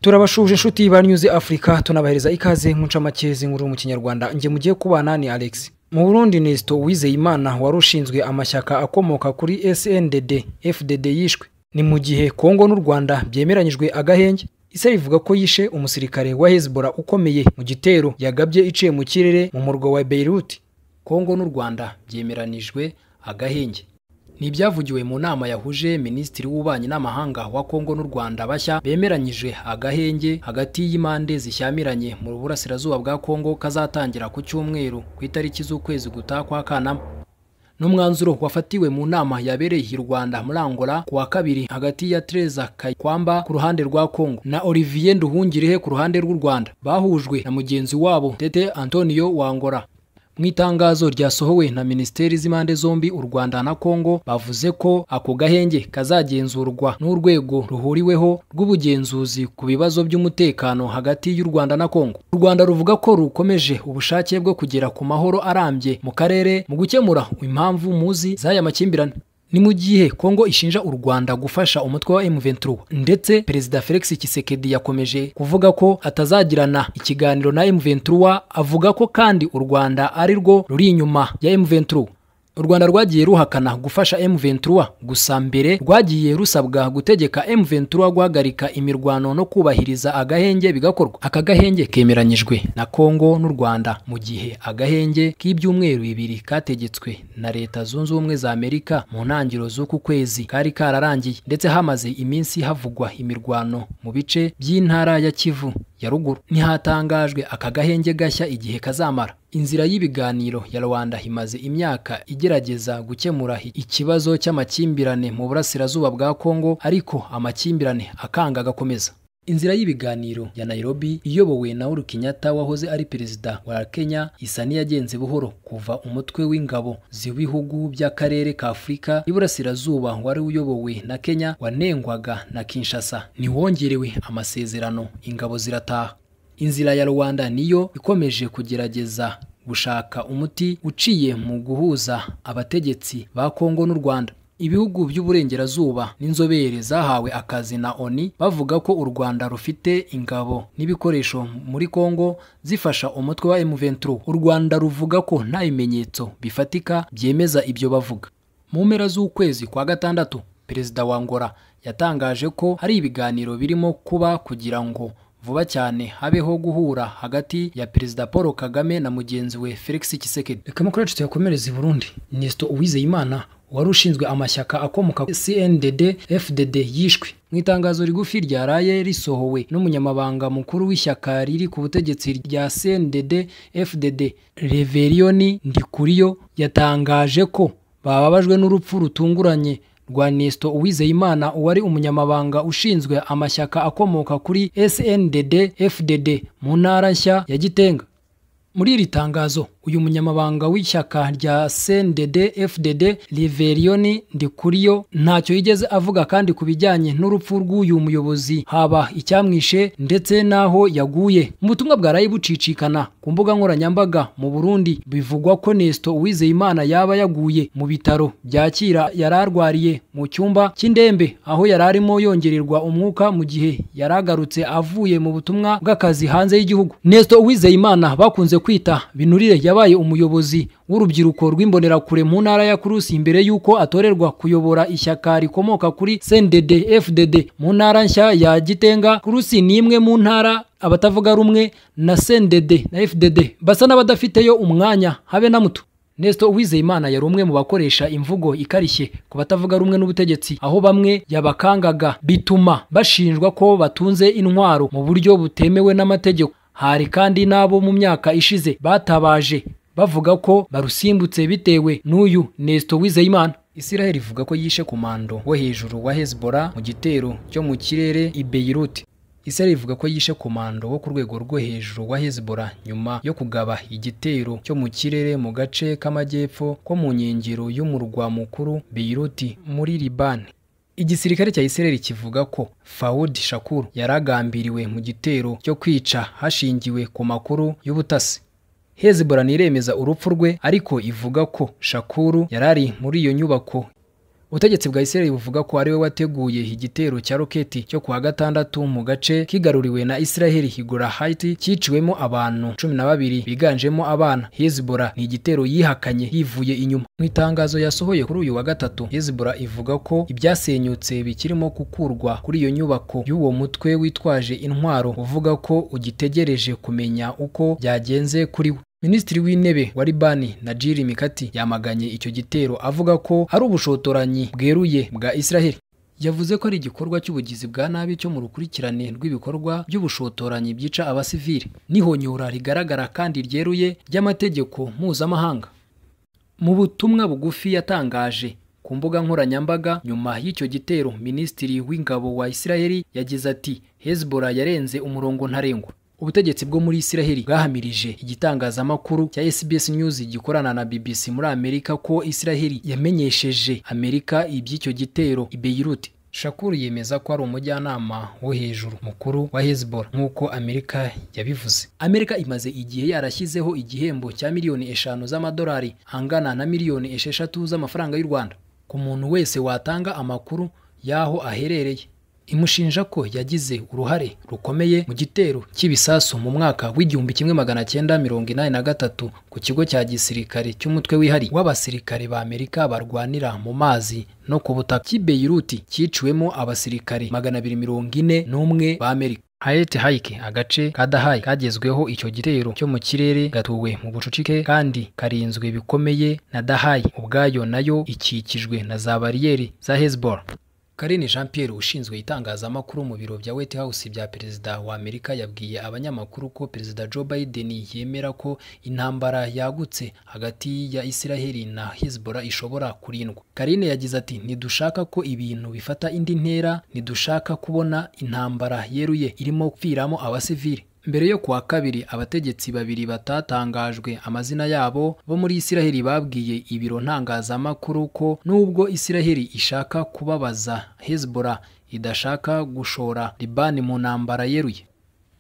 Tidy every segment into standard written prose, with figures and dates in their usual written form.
Turabashuje inshuti ba News Africa tunabahereza ikaze nk'uncamake z'inkuru mu Kinyarwanda. Nge mugiye kubana ni Alex. Mu Burundi Nesto Uwizeyimana warushinzwe amashyaka akomoka kuri SNDD FDD yishwe. Ni mu gihe Kongo n'u Rwanda byemeranyijwe agahenge. Ise rivuga ko yishe umusirikare wa Hezbollah ukomeye mu gitero yagabye iciye mu kirere mu murwa wa Beirut. Kongo n'u Rwanda byemeranijwe agahenge. Ni byavugiwe mu nama yahuje Minisitiri w'Ububanyi n'Amahanga wa Kongo n'u Rwanda bashya bemeranyije agahenge hagati y'imande zishyamiranye mu burasirazuba bwa Kongo kazatangira ku cyumweru ku itariki z'ukwezi gutaha kwa Kanama. N'umwanzuro wafatiwe mu nama yabereye i Rwanda muri Angola kuwa kabiri hagati ya Teresa Kayikwamba ku ruhande rwa Kongo na Olivier Nduhungirehe ku ruhande rw'u Rwanda, bahujwe na mugenzi wabo Tete Antonio wa Angola. Mwitangazo ryasohowe na Ministeri z'imande zombi u Rwanda na Kongo bavuze ko ako gahenge kazagenzurwa n'urwego ruhuriweho rw'ubugenzuzi ku bibazo by'umutekano hagati y'u Rwanda na Kongo. U Rwanda ruvuga ko rukomeje ubushake bwo kugera ku mahoro arambye mu karere mu gukemura impamvu muzi z'aya makimbirane. Ni mu gihe Kongo ishinja u Rwanda gufasha umutwe wa M23 ndetse Perezida Felix Tshisekedi yakomeje kuvuga ko atazagirana ikiganiro na M23, avuga ko kandi u Rwanda ari rwo ruri inyuma ya M23. U Rwanda rwagiye ruhakana gufasha M23 gusa mbere rwagiye rusabwa gutegeka M23 guhagarika imirwano no kubahiriza agahenge bigakorwa. Aka gahenge kemeranyijwe na Kongo n'u Rwanda mu gihe agahenge k'ibyumweru bibiri kategetswe na Leta Zunze Ubumwe za Amerika mu ntangiriro z'uku kwezi kari kararangiye, ndetse hamaze iminsi havugwa imirwano mu bice by'intara ya Kivu ya ruguru. Ntihatangajwe aka gahenge gashya igihe kazamara. Inzira y'ibiganiro ya Rwanda imaze imyaka igerageza gukemura ikibazo cy'amakimbirane mu burasirazuba bwa Kongo, ariko amakimbirane akanga gakomeza. Inzira y'ibiganiro ya Nairobi iyobowe na Uhuru Kenyatta wahoze ari perezida wa Kenya isa niyagenze buhoro kuva umutwe w'ingabo z'ibihugu by'akarere ka Afurika y'Iburasirazuba wari uyobowe na Kenya wanengwaga na Kinshasa niwongerewe amasezerano ingabo zirataha. Inzira ya Rwanda niyo ikomeje kugerageza gushaka umuti uciye mu guhuza abategetsi ba Kongo n'u Rwanda. Ibihugu by'uburengerazuba n'inzobere zahawe akazi na ONU bavuga ko u Rwanda rufite ingabo n'ibikoresho muri Kongo zifasha umutwe wa M23. U Rwanda ruvuga ko nta bimenyetso bifatika byemeza ibyo bavuga. Mu mpera z'ukwezi kwa gatandatu, Perezida wa Angola yatangaje ko hari ibiganiro birimo kuba kugira ngo vuba cyane habeho guhura hagati ya Perezida Paul Kagame na mugenzi we Felix Tshisekedi. Reka makuru tuyakomereza i Burundi. Nesto Uwizeyimana warushinzwe amashyaka akomoka CNDD FDD yishwe. Mu itangazo rigufi ryaraye risohowe n'umunyamabanga mukuru w'ishyaka riri ku butegetsi rya CNDD FDD Reveriyoni Ndikuriyo yatangaje ko bababajwe n'urupfu rutunguranye rwa Nesto Uwizeyimana wari umunyamabanga ushinzwe amashyaka akomoka kuri SNDD FDD mu ntara nshya ya Gitenga. Muri iri tangazo uyu munyamabanga w'ishyaka rya CNDD FDD Reveriyoni Ndikuriyo ntacyo yigeze avuga kandi kubijyanye n'urupfu rw'uyu muyobozi, haba icyamwishe ndetse naho yaguye. Mu butumwa bwaraye bucicikana ku mbuga nkoranyambaga mu Burundi bivugwa ko Nesto Uwizeyimana yaba yaguye mu bitaro byakira yararwariye mu cyumba cy'indembe aho yararimo yongererwa umwuka mu gihe yaragarutse avuye mu butumwa bw'akazi hanze y'igihugu. Nesto Uwizeyimana bakunze kwita Binurire yabaye umuyobozi w'urubyiruko rw'imbonerakure mu ntara ya Kurusi imbere yuko atorerwa kuyobora ishyaka rikomoka kuri CNDD FDD mu ntara nshya ya Gitenga. Kurusi ni imwe mu ntara abatavuga rumwe na CNDD na FDD basa n'abadafiteyo umwanya habe na muto. Nesto Uwizeyimana yari umwe mu bakoresha imvugo ikarishye ku batavuga rumwe n'ubutegetsi, aho bamwe yabakangaga bituma bashinjwa ko batunze intwaro mu buryo butemewe n'amategeko. Hari kandi nabo mu myaka ishize batabaje bavuga ko barusimbutse bitewe n'uyu Nesto Uwizeyimana. Israel ivuga ko yishe komando wo hejuru wa Hezbollah mu gitero cyo mu kirere i Beirut. Israel ivuga ko yishe komando wo ku rwego rwo hejuru wa Hezbollah nyuma yo kugaba igitero cyo mu kirere mu gace k'amajyepfo ko mu nkengero y'umurwa mukuru Beirut muri Liban. Igisirikare cya Israel kivuga ko Fawad Shakur yaragambiriwe mu gitero cyo kwica hashingiwe ku makuru y'ubutasi. Hezbollah niremeza urupfu rwe ariko ivuga ko Shakur yarari muri iyo nyubako ubutegetsi bwa Israel buvuga ko ariwe wateguye igitero cya roketi cyo kuwa gatandatu mu gace kigaruriwe na Israel higura Haiti cyiciwemo abantu 12 biganjemo abana. Hezbollah ni igitero yihakanye yivuye inyuma. Mu itangazo yasohoye kuri uyu wa gatatu, Hezbollah ivuga ko ibyasenyutse bikirimo gukurwa kuri iyo nyubako y'uwo mutwe witwaje intwaro uvuga ko ugitegereje kumenya uko byagenze kuri we. Minisitiri w'intebe wa Libani Najir Mikati yamaganye icyo gitero avuga ko ari ubushotoranyi bweruye bwa Israel. Yavuze ko ari igikorwa cy'ubugizi bwa nabi cyo mu rukurikirane rw'ibikorwa by'ubushotoranyi byica abasivili n'ihonyora rigaragara kandi ryeruye ry'amategeko mpuzamahanga. Mu butumwa bugufi yatangaje ku mbuga nkoranyambaga nyuma y'icyo gitero, Minisitiri w'ingabo wa Israel yagize ati Hezbollah yarenze umurongo ntarengwa. Ubutegetsi bwo muri Israel bwahamirije igitangazamakuru cya SBS News gikorana na BBC muri Amerika ko Israel yamenyesheje Amerika iby'icyo gitero i Beirut. Shakur yemeza ko ari umujyanama wo hejuru mukuru wa Hezbollah nk'uko Amerika yabivuze. Amerika imaze igihe yarashyizeho igihembo cya miliyoni 5 z'amadolari angana na miliyoni 6 z'amafaranga y'u Rwanda ku muntu wese watanga amakuru y'aho aherereye. Imushinja ko yagize uruhare rukomeye mu gitero cy'ibisasu mu mwaka w'1983 ku kigo cya gisirikare cy'umutwe wihari w'abasirikare ba Amerika barwanira mu mazi no ku butaka cy'i Beirut cyiciwemo abasirikare 241 ba Amerika. Hayet Haike, agace ka Dahayi kagezweho icyo gitero cyo mu kirere gatuwe mu bucucike kandi karinzwe bikomeye na Dahayi ubwayo nayo ikikijwe na za bariyeri za Hezbollah. Karine Jean Pierre ushinzwe itangazamakuru mu biro bya White House bya Perezida wa Amerika yabwiye abanyamakuru ko Perezida Joe Biden yemera ko intambara yagutse hagati ya Israel na Hezbollah ishobora kurindwa. Karine yagize ati ntidushaka ko ibintu bifata indi ntera, ntidushaka kubona intambara yeruye irimo gupfiramo abasivili. Mbere yo kuwa kabiri, abategetsi babiri batatangajwe amazina yabo bo muri Israel babwiye ibiro ntangazamakuru ko nubwo Israel ishaka kubabaza Hezbollah, idashaka gushora Libani mu ntambara yeruye.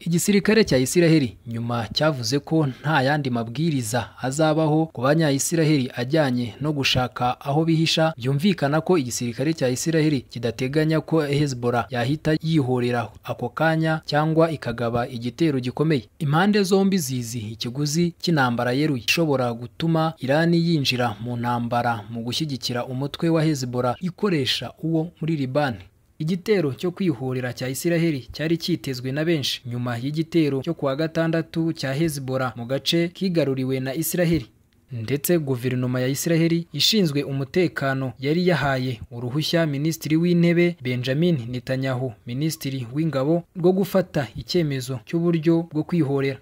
Igisirikare cya Israel nyuma cyavuze ko nta yandi mabwiriza azabaho ku banya-Israel ajyanye no gushaka aho bihisha. Byumvikana ko igisirikare cya Israel kidateganya ko Hezbollah yahita yihorera ako kanya cyangwa ikagaba igitero gikomeye. Impande zombi zizi ikiguzi cy'intambara yeruye ishobora gutuma Irani yinjira mu ntambara mu gushyigikira umutwe wa Hezbollah ikoresha uwo muri Libani. Igitero cyo kwihorera cya Israel cyari cyitezwe na benshi nyuma y'igitero cyo kuwa gatandatu cya Hezbollah mu gace kigaruriwe na Israel, ndetse guverinoma ya Israel ishinzwe umutekano yari yahaye uruhushya Minisitiri w'intebe Benjamin Netanyahu, Minisitiri w'ingabo, rwo gufata icyemezo cy'uburyo bwo kwihorera.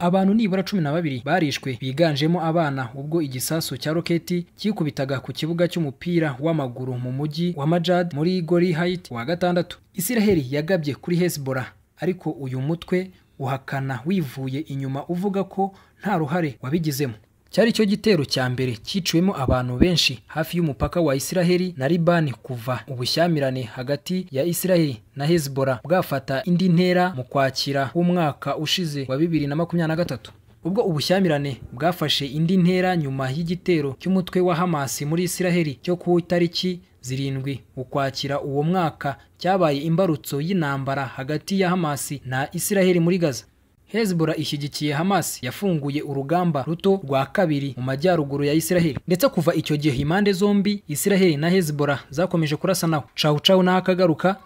Abantu nibura 12 barishwe biganjemo abana ubwo igisasu cya roketi kikubitaga ku kibuga cy'umupira w'amaguru mu mujyi wa Majad muri Gori Haiti wa gatandatu. Israel yagabye kuri Hezbollah, ariko uyu mutwe uhakana wivuye inyuma uvuga ko nta ruhare wabigizemo. Cyari cyo gitero cya mbere cyiciwemo abantu benshi hafi y'umupaka wa Israel na Libani kuva ubushyamirane hagati ya Israel na Hezbollah bwafata indi ntera mu kwakira umwaka ushize wa 2023. Ubwo ubushyamirane bwafashe indi ntera nyuma y'igitero cy'umutwe wa Hamas muri Israel cyo ku itariki 7 ukwakira uwo mwaka cyabaye imbarutso y'intambara hagati ya Hamas na Israel muri Gaza. Hezbollah ishyigikiye Hamas yafunguye urugamba ruto rwa kabiri mu majyaruguru ya Israel, ndetse kuva icyo gihe impande zombi Israel na Hezbollah zakomeje kurasanaho. Ciao ciao, nakagaruka.